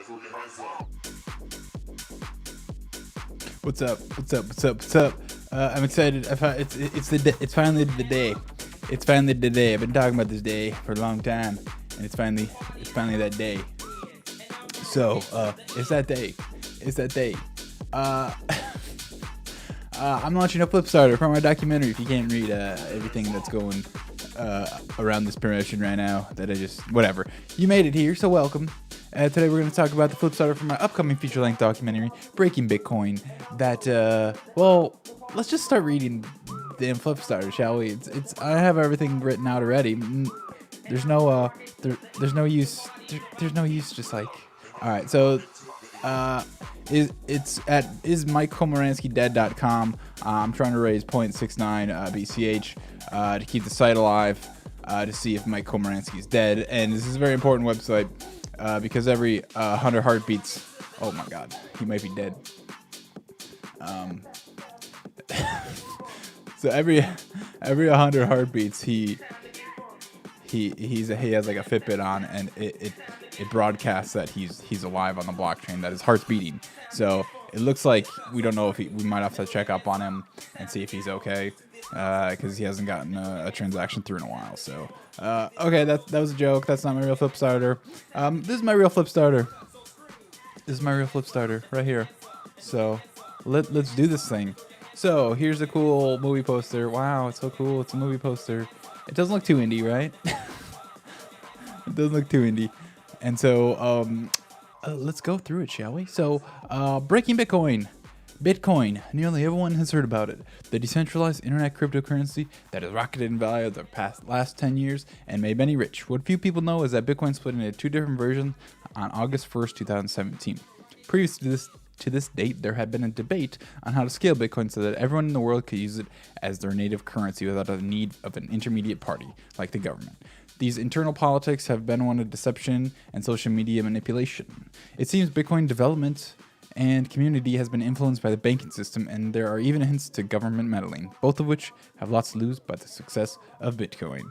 What's up? What's up? What's up? What's up? I'm excited. It's finally the day. It's finally the day. I've been talking about this day for a long time, and it's finally that day. So it's that day. It's that day. I'm launching a Flipstarter for my documentary. If you can't read everything that's going around this promotion right now, that I just whatever. You made it here, so welcome. Today we're going to talk about the Flipstarter for my upcoming feature-length documentary, Breaking Bitcoin. That well, let's just start reading the Flipstarter, shall we? I have everything written out already. There's no there's no use. There's no use. Just like, all right. So it's at ismikekomaranskydead.com. I'm trying to raise 0.69 BCH to keep the site alive, to see if Mike Komaransky is dead. And this is a very important website because every 100 heartbeats, oh my God, he might be dead. So every 100 heartbeats, he has like a Fitbit on, and it broadcasts that he's alive on the blockchain, that his heart's beating. So it looks like we don't know if we might have to check up on him and see if he's okay, because he hasn't gotten a transaction through in a while. So okay, that was a joke. That's not my real Flipstarter. This is my real Flipstarter. This is my real Flipstarter right here. So let's do this thing. So here's a cool movie poster. Wow, it's so cool. It's a movie poster. It doesn't look too indie, right? It doesn't look too indie. And so let's go through it, shall we? So Breaking Bitcoin. Bitcoin. Nearly everyone has heard about it. The decentralized internet cryptocurrency that has rocketed in value the last 10 years and made many rich. What few people know is that Bitcoin split into two different versions on August 1st, 2017. Previous to this date, there had been a debate on how to scale Bitcoin so that everyone in the world could use it as their native currency without the need of an intermediate party, like the government. These internal politics have been one of deception and social media manipulation. It seems Bitcoin development and community has been influenced by the banking system, and there are even hints to government meddling, both of which have lots to lose by the success of Bitcoin.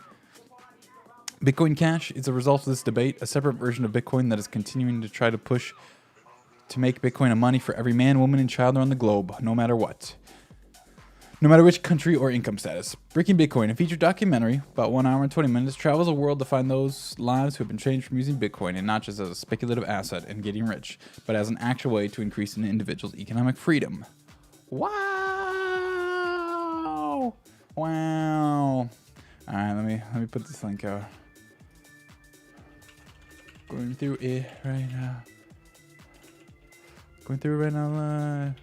Bitcoin Cash is a result of this debate, a separate version of Bitcoin that is continuing to try to push to make Bitcoin a money for every man, woman, and child around the globe, no matter what. No matter which country or income status. Breaking Bitcoin, a featured documentary, about 1 hour and 20 minutes, travels the world to find those lives who have been changed from using Bitcoin, and not just as a speculative asset and getting rich, but as an actual way to increase an individual's economic freedom. Wow! Wow! Alright, let me put this link out. Going through it right now. Going through it right now live.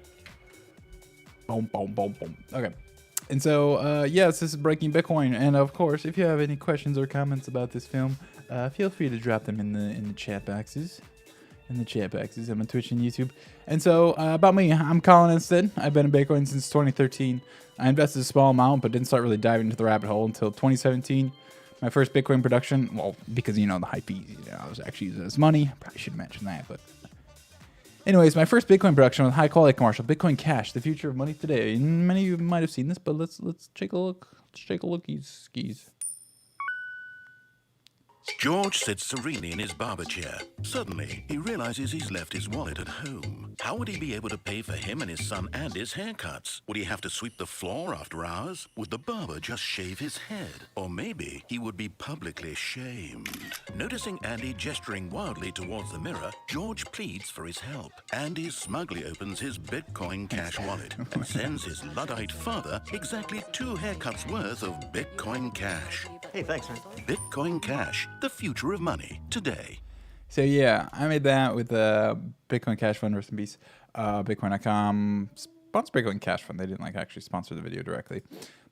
Boom, boom, boom, boom. Okay. And so, yes, this is Breaking Bitcoin. And of course, if you have any questions or comments about this film, feel free to drop them in the chat boxes. I'm on Twitch and YouTube. And so, about me, I'm Colin instead. I've been in Bitcoin since 2013. I invested a small amount, but didn't start really diving into the rabbit hole until 2017. My first Bitcoin production, well, because, the hype easy, I was actually using it as money. Probably should mention that, but anyways, my first Bitcoin production was high-quality commercial, Bitcoin Cash, the future of money today. And many of you might have seen this, but let's take a look. Let's take a look, skis. George sits serenely in his barber chair. Suddenly, he realizes he's left his wallet at home. How would he be able to pay for him and his son and his haircuts? Would he have to sweep the floor after hours? Would the barber just shave his head? Or maybe he would be publicly shamed. Noticing Andy gesturing wildly towards the mirror, George pleads for his help. Andy smugly opens his Bitcoin Cash wallet and sends his Luddite father exactly 2 haircuts worth of Bitcoin Cash. Hey, thanks, man. Bitcoin Cash, the future of money, today. So yeah, I made that with Bitcoin Cash Fund, rest in peace. Bitcoin.com sponsor Bitcoin Cash Fund. They didn't actually sponsor the video directly.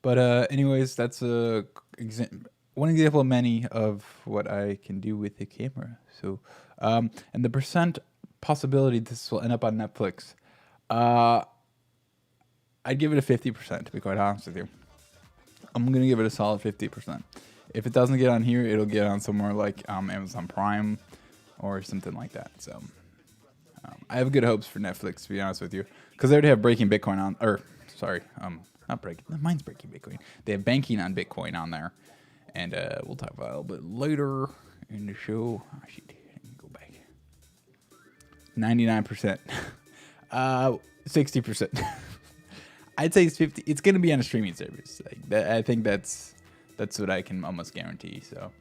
But anyways, that's one example of many of what I can do with the camera. So, and the percent possibility this will end up on Netflix, I'd give it a 50%, to be quite honest with you. I'm going to give it a solid 50%. If it doesn't get on here, it'll get on somewhere like Amazon Prime or something like that. So I have good hopes for Netflix, to be honest with you, because they already have Breaking Bitcoin on, not Breaking, mine's Breaking Bitcoin. They have Banking on Bitcoin on there, and we'll talk about it a little bit later in the show. Oh, shit, I can go back. 99%. 60%. I'd say it's 50. It's gonna be on a streaming service. Like that, I think that's what I can almost guarantee. So,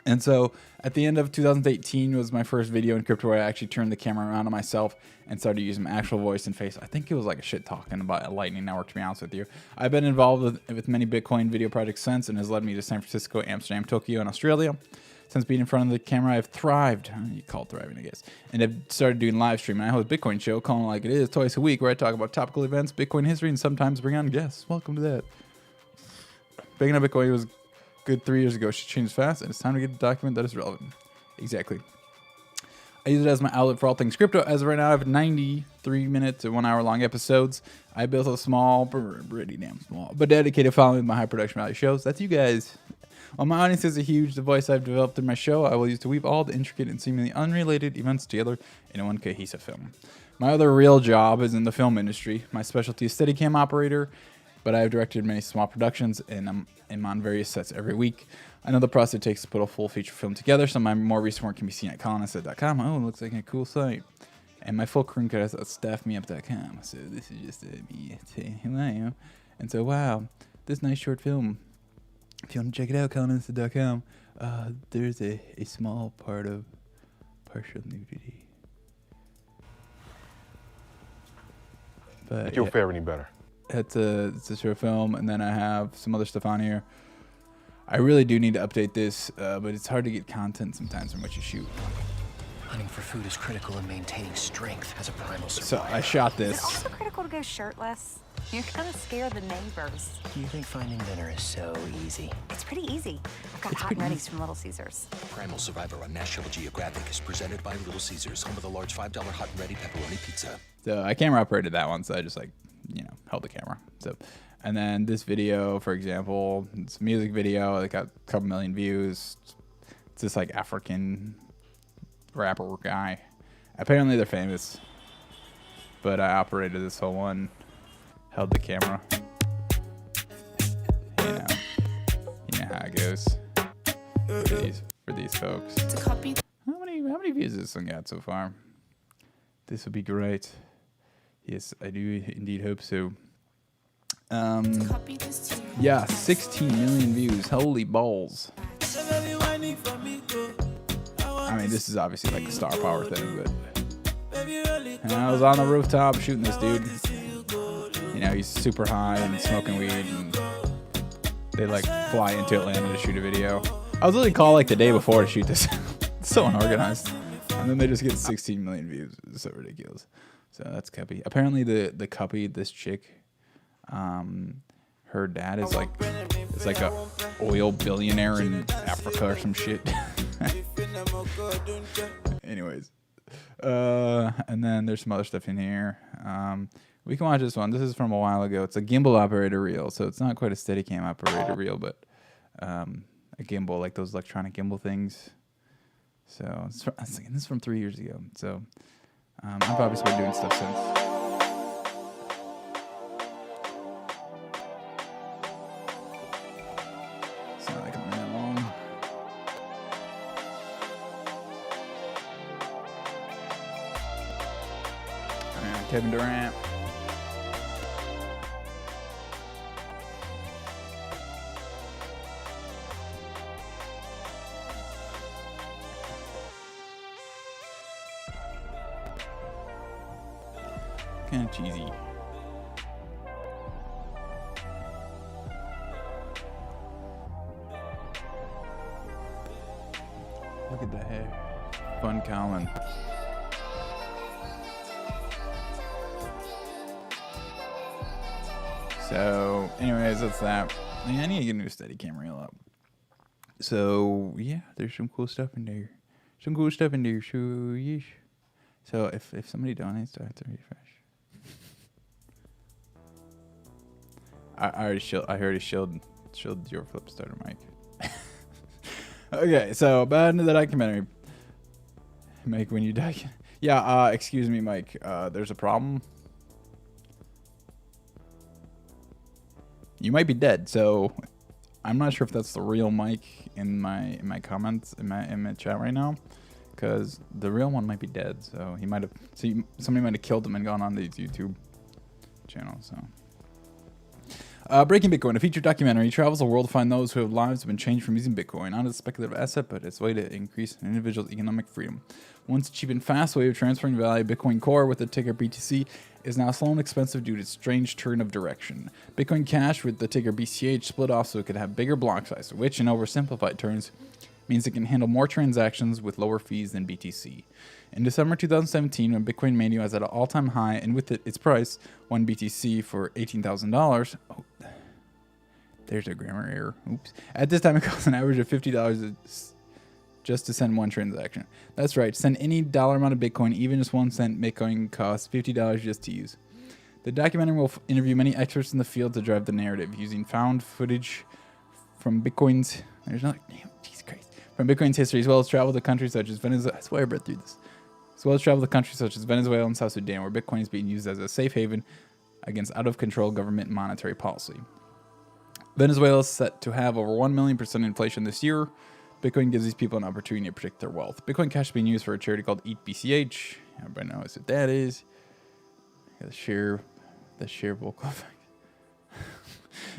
and so at the end of 2018 was my first video in crypto where I actually turned the camera around on myself and started using my actual voice and face. I think it was like a shit talking about a Lightning Network, to be honest with you. I've been involved with many Bitcoin video projects since, and has led me to San Francisco, Amsterdam, Tokyo, and Australia. Since being in front of the camera, I've thrived. You call it thriving, I guess. And I've started doing live streaming. I host a Bitcoin show, calling it like it is, twice a week, where I talk about topical events, Bitcoin history, and sometimes bring on guests. Welcome to that. Picking up Bitcoin was good 3 years ago. She changed fast, and it's time to get a document that is relevant. Exactly. I use it as my outlet for all things crypto. As of right now, I have 93-minute to 1 hour long episodes. I built a small, pretty damn small, but dedicated following with my high production value shows. That's you guys. While my audience is a huge, the voice I've developed in my show, I will use to weave all the intricate and seemingly unrelated events together in one cohesive film. My other real job is in the film industry. My specialty is Steadicam operator, but I have directed many small productions, and I'm on various sets every week. I know the process it takes to put a full feature film together. Some of my more recent work can be seen at colonistat.com. Oh, it looks like a cool site. And my full crew is at staffmeup.com. So this is just me saying who I am. And so, wow, this nice short film. If you want to check it out, colonistat.com. There's a small part of partial nudity. But you'll fare any better. It's a short film, and then I have some other stuff on here. I really do need to update this, but it's hard to get content sometimes from what you shoot. Hunting for food is critical in maintaining strength as a primal survivor. So I shot Is it this. also critical to go shirtless? You're gonna scare the neighbors. You think finding dinner is so easy? It's pretty easy. I've got hot and ready's from Little Caesars. Primal Survivor on National Geographic is presented by Little Caesars, home of the large $5 hot and ready pepperoni pizza. So I camera operated that one, so I just held the camera. So, and then this video, for example, it's a music video. It got a couple million views. It's this like African rapper guy. Apparently they're famous, but I operated this whole one, held the camera. You know how it goes for these folks. How many views has this one got so far? This would be great. Yes, I do indeed hope so. Yeah, 16 million views. Holy balls. I mean, this is obviously like a star power thing, but... And I was on the rooftop shooting this dude. You know, he's super high and smoking weed, and they like fly into Atlanta to shoot a video. I was literally called like the day before to shoot this. It's so unorganized. And then they just get 16 million views. It's so ridiculous. So that's Cuppy. Apparently the Cuppy, this chick, her dad is like a oil billionaire in Africa or some shit. Anyways, and then there's some other stuff in here. We can watch this one. This is from a while ago. It's a gimbal operator reel, so it's not quite a Steadicam operator reel, but a gimbal, like those electronic gimbal things. So this is from 3 years ago. So I've obviously been doing stuff since. It's not like I'm that long. Kevin Durant. Kind of cheesy. Look at the hair. Fun Colin. So, anyways, that's that. I need to get a new Steadicam reel up. So, yeah, there's some cool stuff in there. So, yeesh. So, if somebody donates, do I have to refresh? I already shielded your Flipstarter mic. Okay, so about into the documentary. Mike, when you die. Yeah, excuse me, Mike. There's a problem. You might be dead, so I'm not sure if that's the real mic in my comments in my chat right now. because the real one might be dead. So he might have. Somebody might have killed him and gone on his YouTube channel. So. Breaking Bitcoin, a featured documentary, travels the world to find those who have lives have been changed from using Bitcoin, not as a speculative asset, but as a way to increase an individual's economic freedom. Once cheap and fast way of transferring value, Bitcoin Core with the ticker BTC is now slow and expensive due to its strange turn of direction. Bitcoin Cash with the ticker BCH split off so it could have bigger block size, which in oversimplified terms means it can handle more transactions with lower fees than BTC. In December 2017, when Bitcoin Mania was at an all-time high, and with it, its price, 1 BTC for $18,000. Oh, there's a grammar error. Oops. At this time, it costs an average of $50 just to send one transaction. That's right. Send any dollar amount of Bitcoin, even just 1 cent Bitcoin costs $50 just to use. The documentary will interview many experts in the field to drive the narrative, using found footage from Bitcoin's... There's not... Jesus Christ. From Bitcoin's history, as well as travel to countries such as Venezuela... I swear I read through this. As well as travel to countries such as Venezuela and South Sudan, where Bitcoin is being used as a safe haven against out-of-control government monetary policy. Venezuela is set to have over 1 million% inflation this year. Bitcoin gives these people an opportunity to protect their wealth. Bitcoin Cash is being used for a charity called Eat BCH. Everybody knows what that is. The shareable club.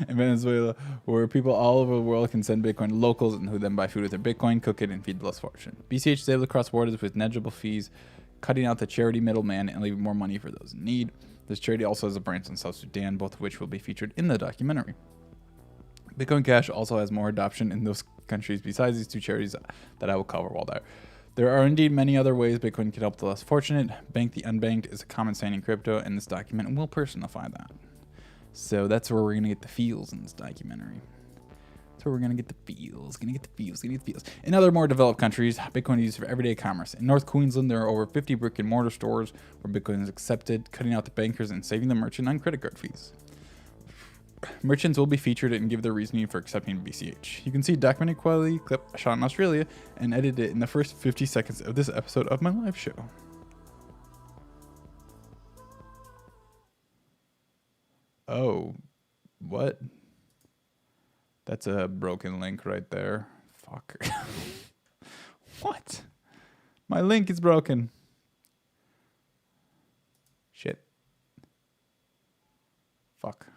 In Venezuela, where people all over the world can send Bitcoin to locals and who then buy food with their Bitcoin, cook it, and feed the less fortunate. BCH is able to cross borders with negligible fees, cutting out the charity middleman and leaving more money for those in need. This charity also has a branch in South Sudan, both of which will be featured in the documentary. Bitcoin Cash also has more adoption in those countries besides these 2 charities that I will cover while there. There are indeed many other ways Bitcoin can help the less fortunate. Bank the unbanked is a common saying in crypto, and this document will personify that. So that's where we're going to get the feels in this documentary. That's where we're going to get the feels. In other more developed countries, Bitcoin is used for everyday commerce. In North Queensland, there are over 50 brick and mortar stores where Bitcoin is accepted, cutting out the bankers and saving the merchant on credit card fees. Merchants will be featured and give their reasoning for accepting BCH. You can see a documentary quality clip shot in Australia and edited in the first 50 seconds of this episode of my live show. Oh, what? That's a broken link right there. Fuck. What? My link is broken. Shit. Fuck.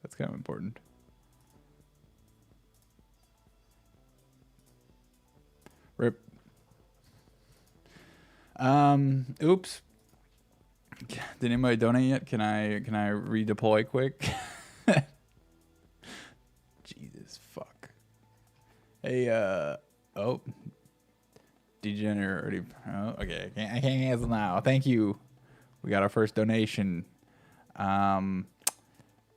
That's kind of important. Rip. Oops. Did anybody donate yet? Can I redeploy quick? Jesus fuck. Hey, oh. Degenerate already. Oh, okay. I can't cancel now. Thank you. We got our first donation.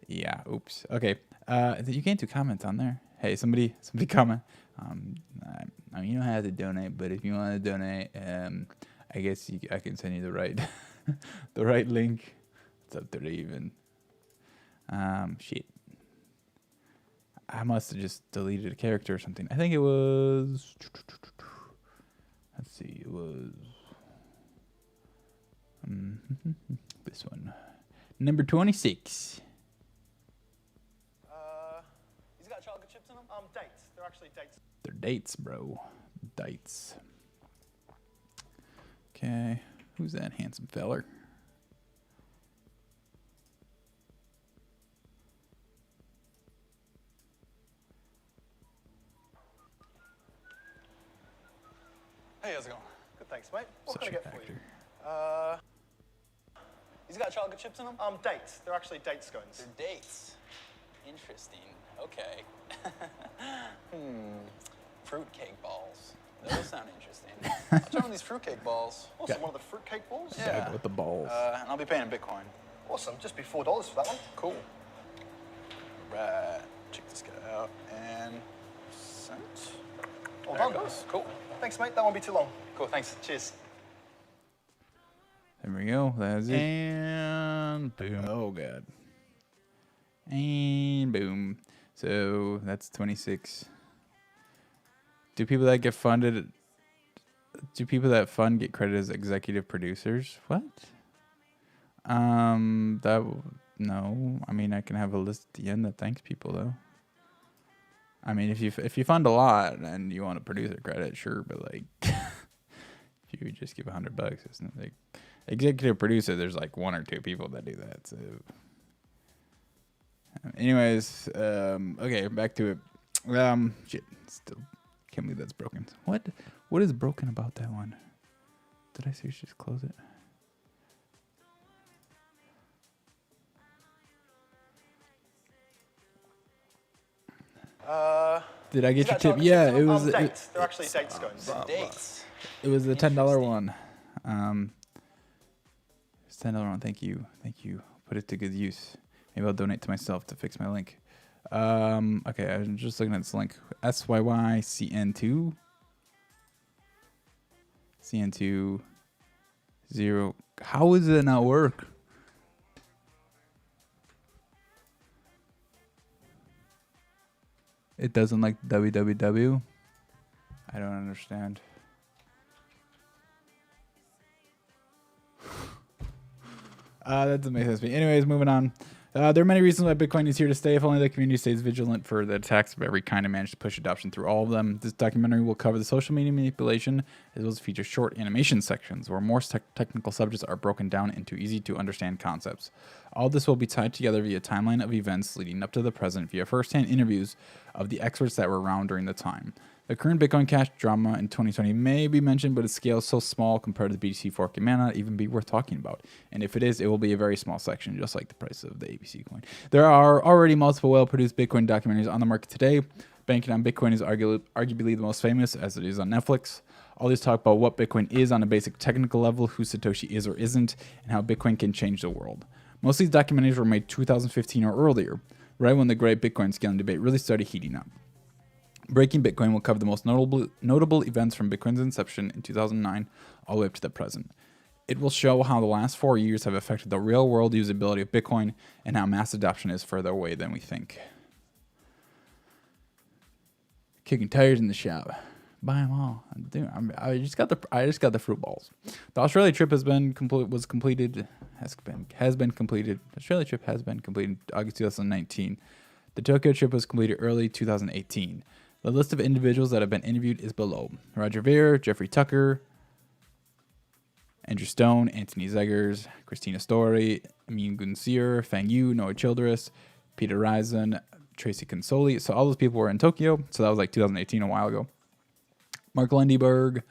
Yeah, oops. Okay. You can't do comments on there. Hey, somebody comment. I mean, you don't have to donate, but if you want to donate, I guess I can send you the right the right link. It's up there even. Shit. I must have just deleted a character or something. I think it was. Let's see. It was this one, number 26. He's got chocolate chips in them. Dates. They're actually dates. They're dates, bro. Dates. Okay. Who's that handsome feller? Hey, how's it going? Good, thanks, mate. What Such can I an get for actor. you? He's got chocolate chips in them. Dates. They're actually date scones. They're dates. Interesting. Okay. Fruitcake balls. Those sound interesting. I'll try one of these fruitcake balls. Awesome. One of the fruitcake balls. Yeah. With the balls. And I'll be paying in Bitcoin. Awesome. Just be $4 for that one. Cool. Right. Check this guy out. And sent. All There done. it goes. Cool. Thanks, mate. That won't be too long. Cool. Thanks. Cheers. There we go. That's it. And boom. Oh, God. And boom. So that's 26. Do people that fund get credit as executive producers? What? No. I mean, I can have a list at the end that thanks people, though. I mean, if you fund a lot and you want a producer credit, sure, but like, if you just give $100, it's not like executive producer. There's like 1 or 2 people that do that. So, anyways, okay, back to it. Shit, still can't believe that's broken. What is broken about that one? Did I seriously just close it? Did I get your tip? Yeah, it was. Dates. They're actually date scones. Dates. It was the $10 one. It's $10 one. Thank you. Put it to good use. Maybe I'll donate to myself to fix my link. Okay, I'm just looking at this link. SYYCN2. CN2 0. How does it not work? It doesn't like www. I don't understand. That doesn't make sense to me. Anyways, moving on. There are many reasons why Bitcoin is here to stay. If only the community stays vigilant for the attacks of every kind and manage to push adoption through all of them. This documentary will cover the social media manipulation as well as feature short animation sections where more technical subjects are broken down into easy to understand concepts. All this will be tied together via timeline of events leading up to the present via first-hand interviews of the experts that were around during the time. The current Bitcoin Cash drama in 2020 may be mentioned, but its scale is so small compared to the BTC fork, it may not even be worth talking about. And if it is, it will be a very small section, just like the price of the ABC coin. There are already multiple well-produced Bitcoin documentaries on the market today. Banking on Bitcoin is arguably the most famous, as it is on Netflix. All these talk about what Bitcoin is on a basic technical level, who Satoshi is or isn't, and how Bitcoin can change the world. Most of these documentaries were made 2015 or earlier, right when the great Bitcoin scaling debate really started heating up. Breaking Bitcoin will cover the most notable events from Bitcoin's inception in 2009 all the way up to the present. It will show how the last 4 years have affected the real-world usability of Bitcoin and how mass adoption is further away than we think. Kicking tires in the shop. Buy them all. Dude, I just got the fruit balls. The Australia trip has been completed. The Australia trip has been completed August 2019. The Tokyo trip was completed early 2018. The list of individuals that have been interviewed is below: Roger Ver, Jeffrey Tucker, Andrew Stone, Anthony Zegers, Christina Story, Amin Gunsir, Fang Yu, Noah Childress, Peter Risen, Tracy Consoli. So all those people were in Tokyo. So that was like 2018, a while ago. Mark Lindyberg,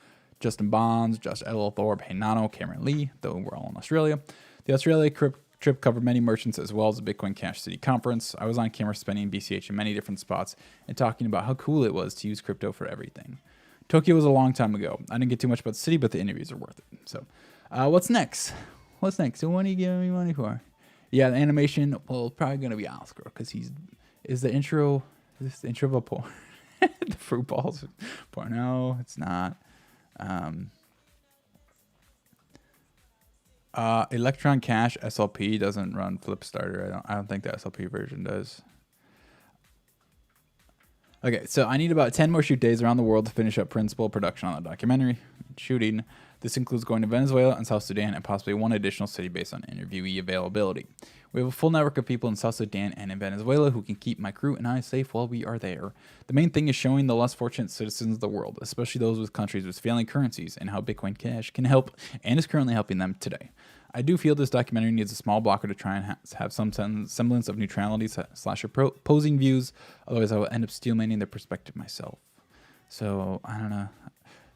Justin Bonds, Josh Edlethorpe, Hanano, Cameron Lee, though we're all in Australia. The Australia trip covered many merchants as well as the Bitcoin Cash City conference. I was on camera spending BCH in many different spots and talking about how cool it was to use crypto for everything. Tokyo was a long time ago. I didn't get too much about the city, but the interviews are worth it. So, what's next? So what are you giving me money for? Yeah, the animation, well, probably going to be Oscar because is the intro of a porn? The fruit balls porn? No, it's not. Electron Cash SLP doesn't run Flipstarter. I don't think the SLP version does. Okay, so I need about 10 more shoot days around the world to finish up principal production on the documentary. Shooting. This includes going to Venezuela and South Sudan and possibly one additional city based on interviewee availability. We have a full network of people in South Sudan and in Venezuela who can keep my crew and I safe while we are there. The main thing is showing the less fortunate citizens of the world, especially those with countries with failing currencies, and how Bitcoin Cash can help and is currently helping them today. I do feel this documentary needs a small blocker to try and have some semblance of neutrality / opposing views, otherwise I will end up steelmaning their perspective myself. So, I don't know.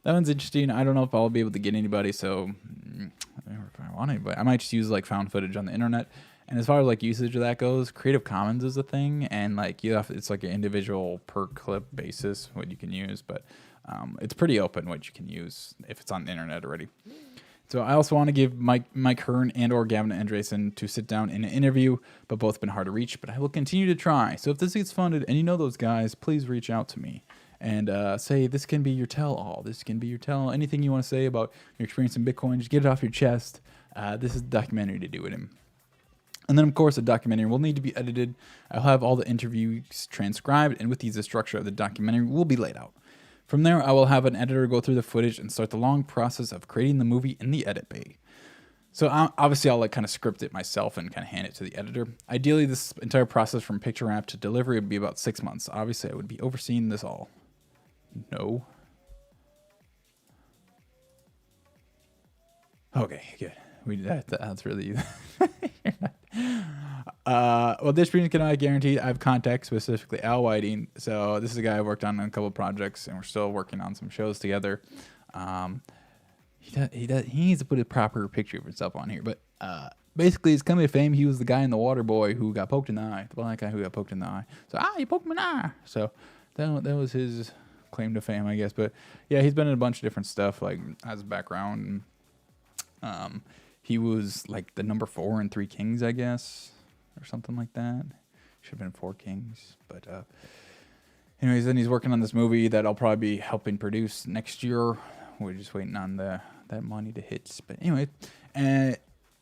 That one's interesting. I don't know if I'll be able to get anybody, so if I want anybody, I might just use like found footage on the internet. And as far as like usage of that goes, Creative Commons is a thing, and like it's like an individual per clip basis what you can use, but it's pretty open what you can use if it's on the internet already. So I also want to give Mike Hearn and or Gavin Andresen to sit down in an interview, but both been hard to reach, but I will continue to try. So if this gets funded and you know those guys, please reach out to me and say this can be your tell-all. This can be your tell-all. Anything you want to say about your experience in Bitcoin, just get it off your chest. This is the documentary to do it in. And then, of course, the documentary will need to be edited. I'll have all the interviews transcribed, and with these, the structure of the documentary will be laid out. From there, I will have an editor go through the footage and start the long process of creating the movie in the edit bay. So obviously I'll like kind of script it myself and kind of hand it to the editor. Ideally, this entire process from picture wrap to delivery would be about 6 months. Obviously, I would be overseeing this all. No. Okay, good. That's really well, distribution cannot guarantee. I have contacts, specifically Al Whiting. So this is a guy I've worked on a couple of projects, and we're still working on some shows together. He needs to put a proper picture of himself on here, but basically, it's coming to fame. He was the guy in The Water Boy who got poked in the eye, the black guy who got poked in the eye. So you poked me in the eye. So that was his claim to fame, I guess. But yeah, he's been in a bunch of different stuff, like as a background. He was like the number 4 in 3 Kings, I guess, or something like that. Should have been 4 Kings, but anyways, then he's working on this movie that I'll probably be helping produce next year. We're just waiting on that money to hit. But anyway,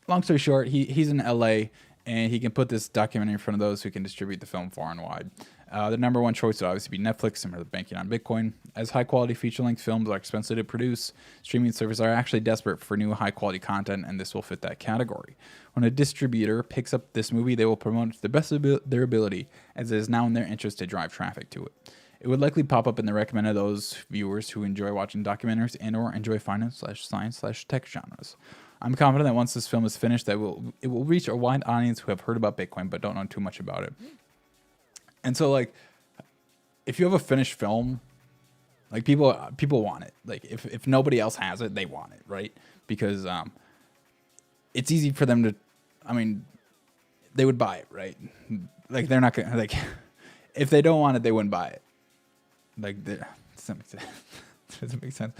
long story short, he's in LA, and he can put this documentary in front of those who can distribute the film far and wide. The number one choice would obviously be Netflix, and we're banking on Bitcoin. As high-quality feature-length films are expensive to produce, streaming services are actually desperate for new high-quality content, and this will fit that category. When a distributor picks up this movie, they will promote it to the best of their ability, as it is now in their interest to drive traffic to it. It would likely pop up in the recommended those viewers who enjoy watching documentaries and/or enjoy finance/science/tech genres. I'm confident that once this film is finished, that it will reach a wide audience who have heard about Bitcoin but don't know too much about it. And so, like, if you have a finished film, like people want it. Like, if nobody else has it, they want it, right? Because it's easy for them to. I mean, they would buy it, right? Like, they're not gonna if they don't want it, they wouldn't buy it. Like, doesn't make sense.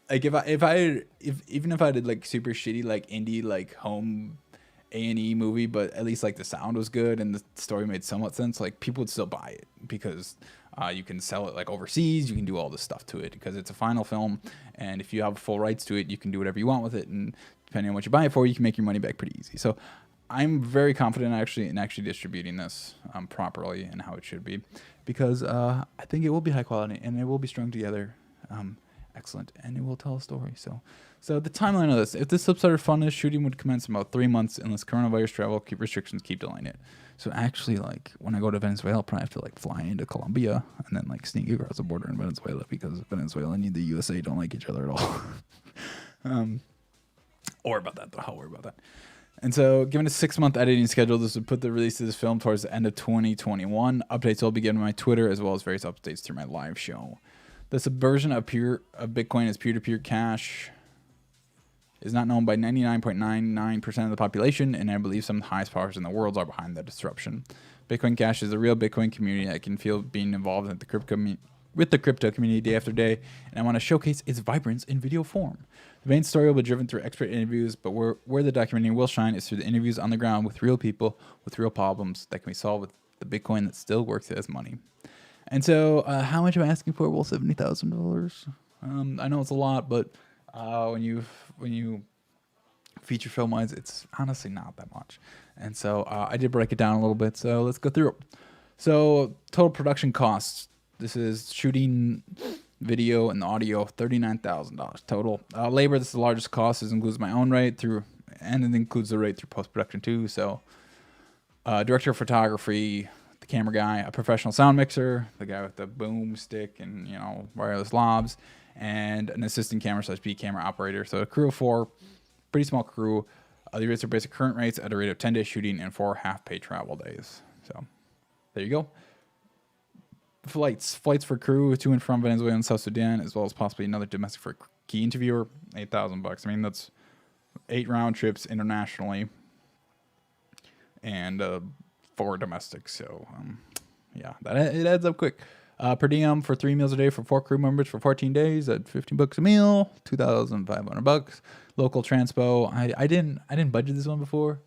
Like even if I did like super shitty like indie like home A&E movie, but at least like the sound was good and the story made somewhat sense, like people would still buy it because you can sell it like overseas, you can do all this stuff to it because it's a final film, and if you have full rights to it, you can do whatever you want with it, and depending on what you buy it for, you can make your money back pretty easy. So I'm very confident in actually distributing this properly and how it should be, because I think it will be high quality and it will be strung together excellent, and it will tell a story. So the timeline of this: if this Flipstarter fund is shooting would commence in about 3 months unless coronavirus travel restrictions keep delaying it. So actually, like when I go to Venezuela, I'll probably have to like fly into Colombia and then like sneak across the border in Venezuela, because Venezuela and the USA don't like each other at all. Or about that though. I'll worry about that. And so, given a 6-month editing schedule, this would put the release of this film towards the end of 2021. Updates will be given on my Twitter, as well as various updates through my live show. The subversion of Bitcoin as peer-to-peer cash is not known by 99.99% of the population, and I believe some of the highest powers in the world are behind that disruption. Bitcoin Cash is a real Bitcoin community that can feel being involved with the crypto community day after day, and I want to showcase its vibrance in video form. The main story will be driven through expert interviews, but where the documentary will shine is through the interviews on the ground with real people with real problems that can be solved with the Bitcoin that still works as money. And so, how much am I asking for? Well, $70,000. I know it's a lot, but when you feature film wise, it's honestly not that much. And so I did break it down a little bit. So let's go through it. So total production costs. This is shooting video and audio, $39,000 total. Labor. This is the largest cost. This includes my own rate and it includes the rate through post production too. So director of photography, the camera guy, a professional sound mixer, the guy with the boom stick and wireless lobs, and an assistant camera/B camera operator. So a crew of 4, pretty small crew. The rates are based on current rates at a rate of 10 days shooting and 4 half-pay travel days. So there you go. Flights for crew to and from Venezuela and South Sudan, as well as possibly another domestic for a key interviewer, $8,000. I mean, that's 8 round trips internationally and 4 domestic. So yeah, it adds up quick. Per diem for 3 meals a day for 4 crew members for 14 days at $15 a meal, $2,500. Local transpo. I didn't budget this one before.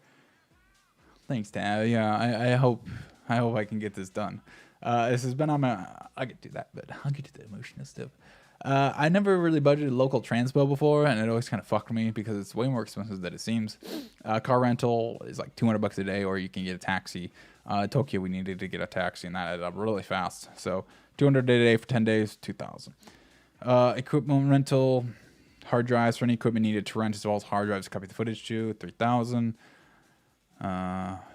Thanks, Tab. Yeah, I hope I can get this done. This has been on my. I could do that, but I'll get to the emotional stuff. I never really budgeted local transpo before, and it always kind of fucked me because it's way more expensive than it seems. Car rental is like $200 a day, or you can get a taxi. Tokyo, we needed to get a taxi, and that added up really fast. So $200 a day for 10 days, $2,000. Equipment rental, Hard drives for any equipment needed to rent, as well as hard drives to copy the footage to, 3,000.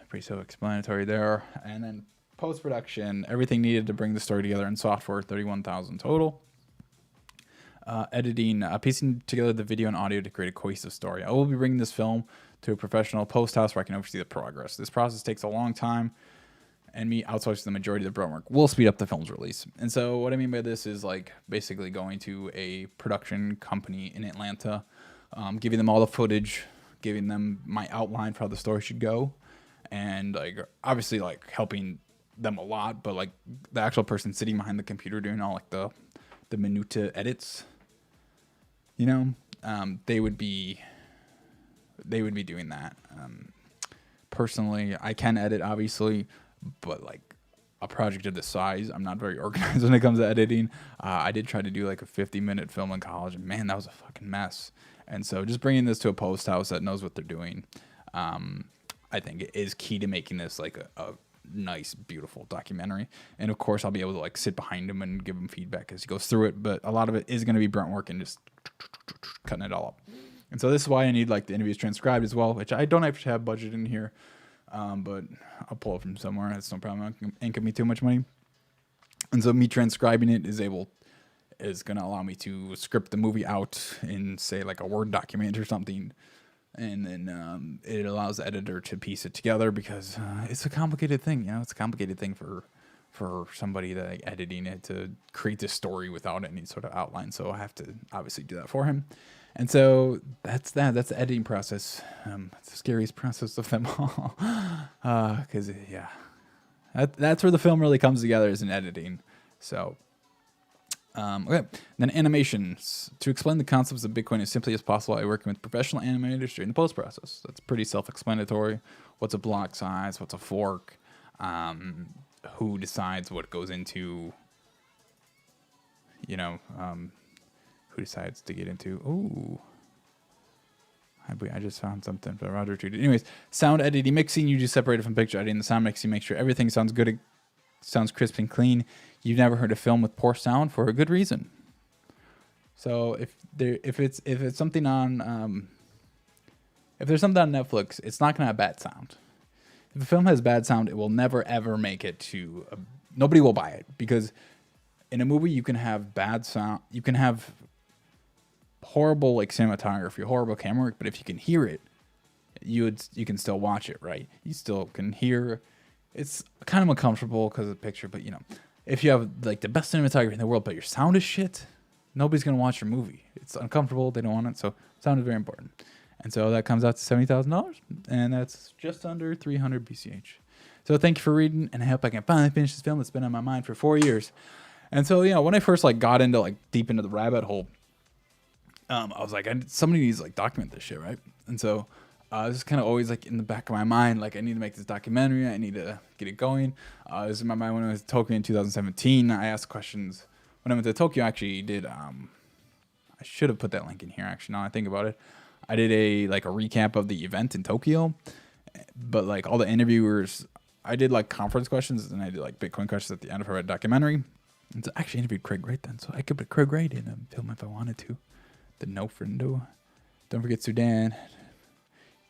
Pretty self-explanatory there. And then post-production, everything needed to bring the story together in software, 31,000 total. Editing, piecing together the video and audio to create a cohesive story. I will be bringing this film to a professional post house where I can oversee the progress. This process takes a long time, and me outsourcing the majority of the brunt work will speed up the film's release. And so what I mean by this is like basically going to a production company in Atlanta, giving them all the footage, giving them my outline for how the story should go, and like obviously like helping them a lot, but like the actual person sitting behind the computer doing all like the minute edits, you know, they would be doing that. Personally, I can edit obviously, but like a project of this size, I'm not very organized when it comes to editing. I did try to do like a 50-minute film in college, and man, that was a fucking mess. And so just bringing this to a post house that knows what they're doing, I think it is key to making this like a nice, beautiful documentary. And of course, I'll be able to like sit behind him and give him feedback as he goes through it. But a lot of it is going to be brunt work and just cutting it all up. And so this is why I need like the interviews transcribed as well, which I don't actually have budget in here, but I'll pull it from somewhere. That's no problem. It ain't gonna be too much money. And so me transcribing it is going to allow me to script the movie out in, say, like a Word document or something. And then it allows the editor to piece it together because it's a complicated thing. You know, it's a complicated thing for somebody that like, editing it to create this story without any sort of outline. So I have to obviously do that for him. And so that's that. That's the editing process. It's the scariest process of them all. Because, yeah, that's where the film really comes together, is in editing. So... okay, then animations. To explain the concepts of Bitcoin as simply as possible, I work with professional animators during the post process. That's pretty self-explanatory. What's a block size? What's a fork? Who decides what goes into? You know, who decides to get into? Ooh, I just found something for Roger tweeted. Anyways, sound editing, mixing. You just separate it from picture editing. The sound mixing, make sure everything sounds good. It sounds crisp and clean. You've never heard a film with poor sound for a good reason. So if it's something on if there's something on Netflix, it's not gonna have bad sound. If a film has bad sound, it will never ever make it to nobody will buy it, because in a movie you can have bad sound, you can have horrible like cinematography, horrible camera work, but if you can hear it, you can still watch it, right? You still can hear. It's kind of uncomfortable because of the picture, but you know, if you have like the best cinematography in the world, but your sound is shit, nobody's gonna watch your movie. It's uncomfortable. They don't want it. So sound is very important. And so that comes out to $70,000, and that's just under 300 BCH. So thank you for reading, and I hope I can finally finish this film. It's been on my mind for 4 years. And so, you know, when I first like got into like deep into the rabbit hole, I was like, somebody needs to like document this shit, right? And so this is kind of always like in the back of my mind, like I need to make this documentary. I need to get it going. This is in my mind when I was to Tokyo in 2017. I asked questions when I went to Tokyo. I actually did. I should have put that link in here. Actually, now I think about it, I did a recap of the event in Tokyo, but like all the interviewers, I did like conference questions, and I did like Bitcoin questions at the end of her documentary. And so I actually interviewed Craig Wright then, so I could put Craig Wright in a film if I wanted to. The no friendo. Don't forget Sudan.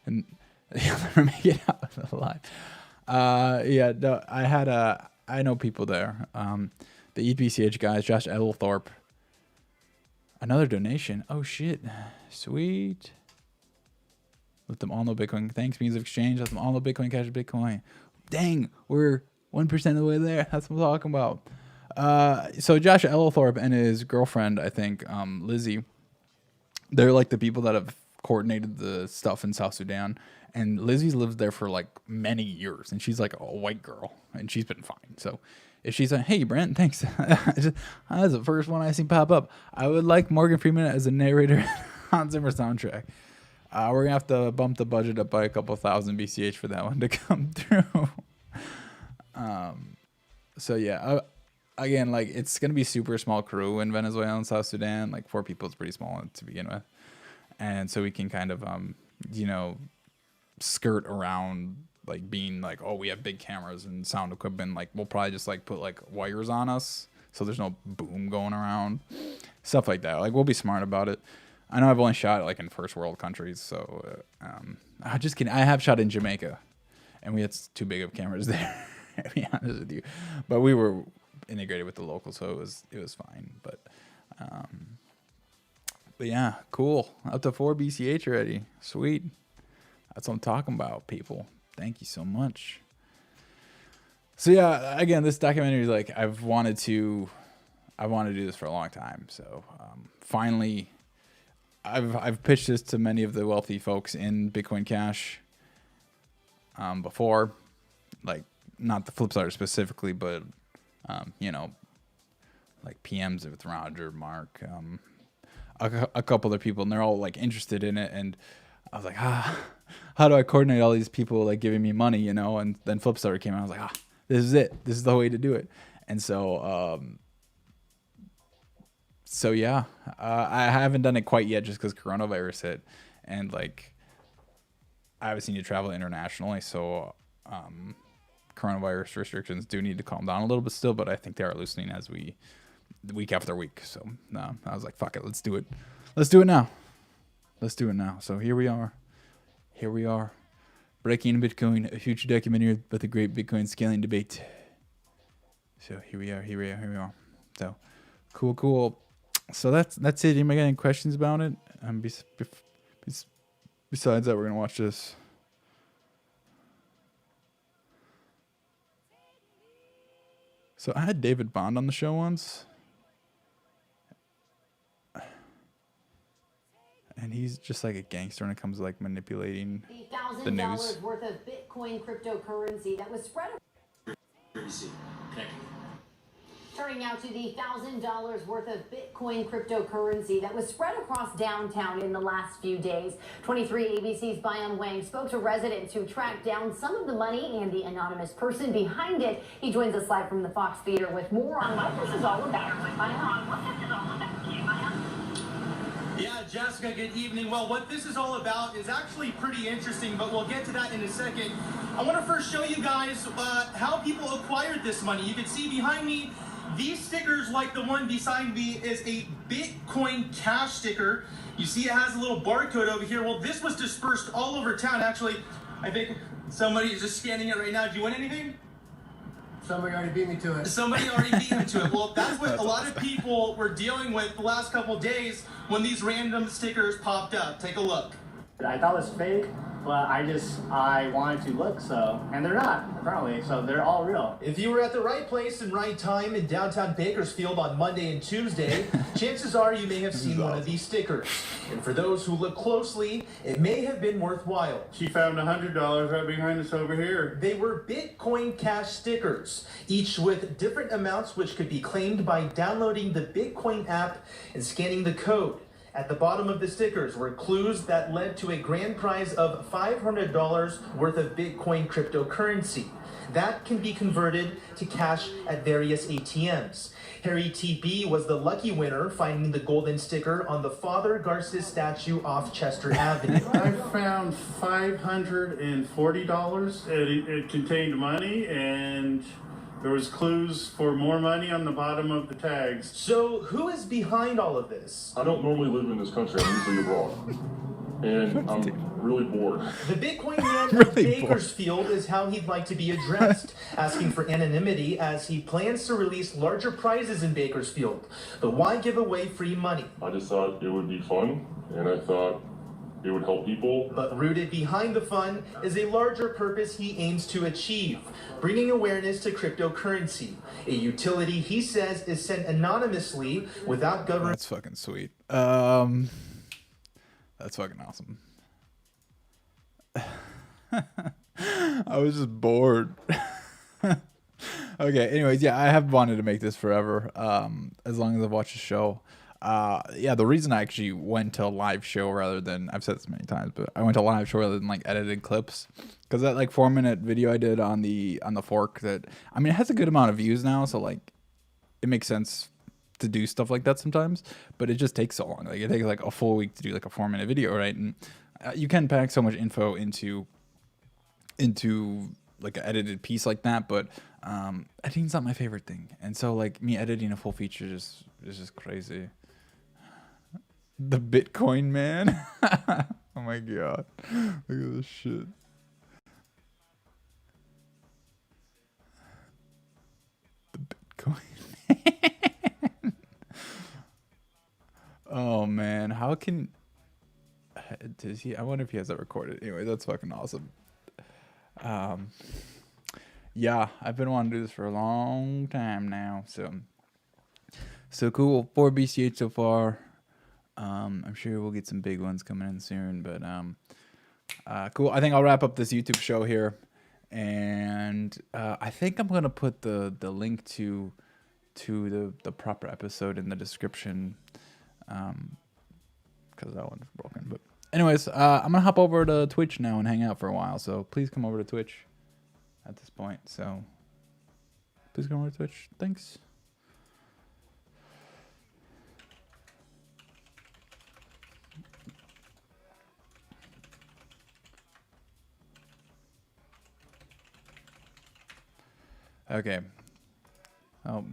And he'll never make it out alive. Yeah, no, I know people there. The EPCH guys, Josh Edelthorpe. Another donation. Oh shit, sweet. Let them all know Bitcoin. Thanks, means of exchange. Let them all know Bitcoin Cash, Bitcoin. Dang, we're 1% of the way there. That's what I'm talking about. So Josh Edelthorpe and his girlfriend, I think, Lizzie, they're like the people that have coordinated the stuff in South Sudan. And Lizzie's lived there for like many years, and she's like a white girl, and she's been fine. So if she's like, hey, Brent, thanks. That's the first one I see pop up. I would like Morgan Freeman as a narrator on Zimmer soundtrack. We're going to have to bump the budget up by a couple thousand BCH for that one to come through. So yeah, again, like it's going to be super small crew in Venezuela and South Sudan. Like 4 people is pretty small to begin with. And so we can kind of, skirt around like being like, oh, we have big cameras and sound equipment. Like we'll probably just like put like wires on us so there's no boom going around, stuff like that. Like we'll be smart about it. I know I've only shot like in first world countries, so I'm just kidding. I have shot in Jamaica, and we had too big of cameras there. To be honest with you, but we were integrated with the locals, so it was fine. But yeah, cool. Up to 4 BCH already. Sweet. That's what I'm talking about, people. Thank you so much. So yeah, again, this documentary is like I've wanted to do this for a long time. So finally, I've pitched this to many of the wealthy folks in Bitcoin Cash before, like not the Flipstarter specifically, but you know, like PMs with Roger, Mark, a couple other people, and they're all like interested in it. And I was like, how do I coordinate all these people like giving me money, you know? And then Flipstarter came out. I was like, this is it. This is the way to do it. And so, yeah, I haven't done it quite yet just because coronavirus hit, and like I obviously need to travel internationally, so coronavirus restrictions do need to calm down a little bit still, but I think they are loosening as week after week. So I was like, fuck it, let's do it. Let's do it now. Let's do it now. So here we are. Breaking Bitcoin, a future documentary about the great Bitcoin scaling debate. So here we are. So cool. So that's it. Anybody got any questions about it? Besides that, we're gonna watch this. So I had David Bond on the show once, and he's just like a gangster when it comes to like manipulating the news. $1,000 worth of Bitcoin cryptocurrency that was spread. Turning now to the $1,000 worth of Bitcoin cryptocurrency that was spread across downtown in the last few days. 23 ABC's Bayan Wang spoke to residents who tracked down some of the money and the anonymous person behind it. He joins us live from the Fox Theater with more on what this is all about. Yeah, Jessica, good evening. Well, what this is all about is actually pretty interesting, but we'll get to that in a second. I want to first show you guys how people acquired this money. You can see behind me, these stickers, like the one beside me, is a Bitcoin Cash sticker. You see it has a little barcode over here. Well, this was dispersed all over town. Actually, I think somebody is just scanning it right now. Do you want anything? Somebody already beat me to it. Somebody already beat me to it. Well, that's what a lot of people were dealing with the last couple of days when these random stickers popped up. Take a look. I thought it was fake, but I wanted to look, so, and they're not, apparently, so they're all real. If you were at the right place and right time in downtown Bakersfield on Monday and Tuesday, chances are you may have seen one of these stickers. And for those who look closely, it may have been worthwhile. She found $100 right behind us over here. They were Bitcoin Cash stickers, each with different amounts which could be claimed by downloading the Bitcoin app and scanning the code. At the bottom of the stickers were clues that led to a grand prize of $500 worth of Bitcoin cryptocurrency. That can be converted to cash at various ATMs. Harry TB was the lucky winner, finding the golden sticker on the Father Garces statue off Chester Avenue. I found $540. It contained money, and there was clues for more money on the bottom of the tags. So who is behind all of this? I don't normally live in this country. I'm usually abroad. And I'm really bored. The Bitcoin man of Bakersfield is how he'd like to be addressed, asking for anonymity as he plans to release larger prizes in Bakersfield. But why give away free money? I just thought it would be fun, and I thought it would help people. But rooted behind the fun is a larger purpose he aims to achieve, bringing awareness to cryptocurrency, a utility he says is sent anonymously without government. That's fucking sweet. That's fucking awesome. I was just bored. Okay, anyways, yeah, I have wanted to make this forever, as long as I've watched the show. Yeah, the reason I actually went to a live show rather than, I've said this many times, but I went to a live show rather than like edited clips, because that like 4-minute video I did on the fork, that, I mean, it has a good amount of views now, so like it makes sense to do stuff like that sometimes, but it just takes so long. Like it takes like a full week to do like a 4-minute video, right? And you can pack so much info into like an edited piece like that, but editing's not my favorite thing, and so like me editing a full feature is just crazy. The Bitcoin man. Oh my god. Look at this shit. The Bitcoin man. Oh man, how can does he? I wonder if he has that recorded. Anyway, that's fucking awesome. Yeah, I've been wanting to do this for a long time now. So cool. 4 BCH so far. I'm sure we'll get some big ones coming in soon, but cool. I think I'll wrap up this YouTube show here, and I think I'm gonna put the link to the proper episode in the description, because that one's broken. But anyways, I'm gonna hop over to Twitch now and hang out for a while. So please come over to Twitch at this point. So please come over to Twitch. Thanks. Okay. Oh.